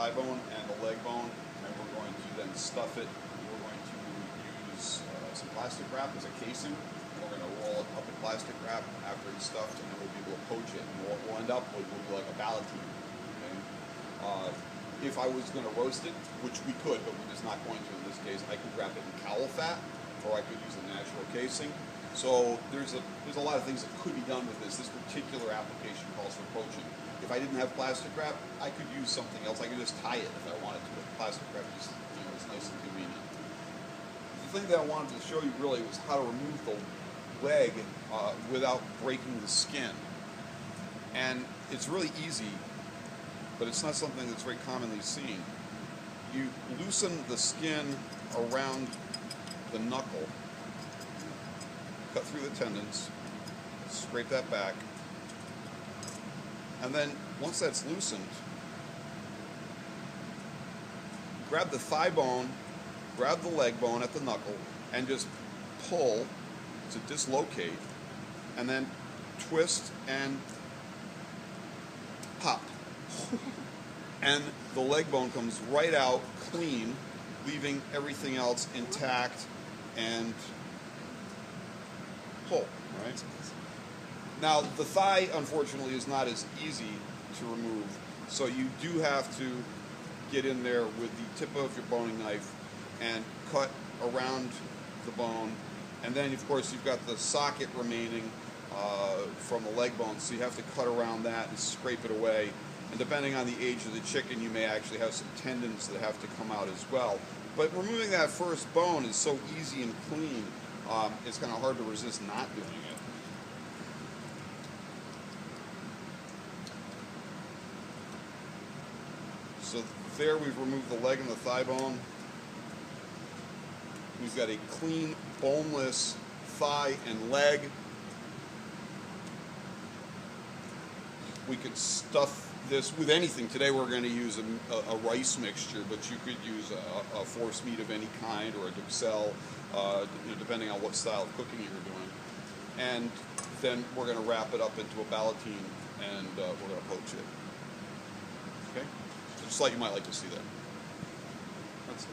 thigh bone and the leg bone, and we're going to then stuff it. We're going to use some plastic wrap as a casing. We're going to roll it up in plastic wrap after it's stuffed, and then we'll be able to poach it. And what we'll end up with will be like a ballotine. Okay? If I was going to roast it, which we could, but we're just not going to in this case, I could wrap it in cowl fat, or I could use a natural casing. So there's a lot of things that could be done with this. This particular application calls for poaching. If I didn't have plastic wrap, I could use something else. I could just tie it if I wanted to with plastic wrap. Just, it's nice and convenient. The thing that I wanted to show you really was how to remove the leg without breaking the skin. And it's really easy, but it's not something that's very commonly seen. You loosen the skin around the knuckle, cut through the tendons, scrape that back, and then once that's loosened, grab the thigh bone, grab the leg bone at the knuckle, and just pull to dislocate, and then twist and pop. And the leg bone comes right out clean, leaving everything else intact and whole, right? Now, the thigh, unfortunately, is not as easy to remove, so you do have to get in there with the tip of your boning knife and cut around the bone, and then, of course, you've got the socket remaining from the leg bone, so you have to cut around that and scrape it away. And depending on the age of the chicken, you may actually have some tendons that have to come out as well. But removing that first bone is so easy and clean, it's kind of hard to resist not doing it. So there we've removed the leg and the thigh bone. We've got a clean, boneless thigh and leg. We could stuff this with anything. Today we're going to use a rice mixture, but you could use a force meat of any kind or a duxelle, depending on what style of cooking you're doing. And then we're going to wrap it up into a ballotine, and we're going to poach it. Okay? Just like you might like to see that. That's it.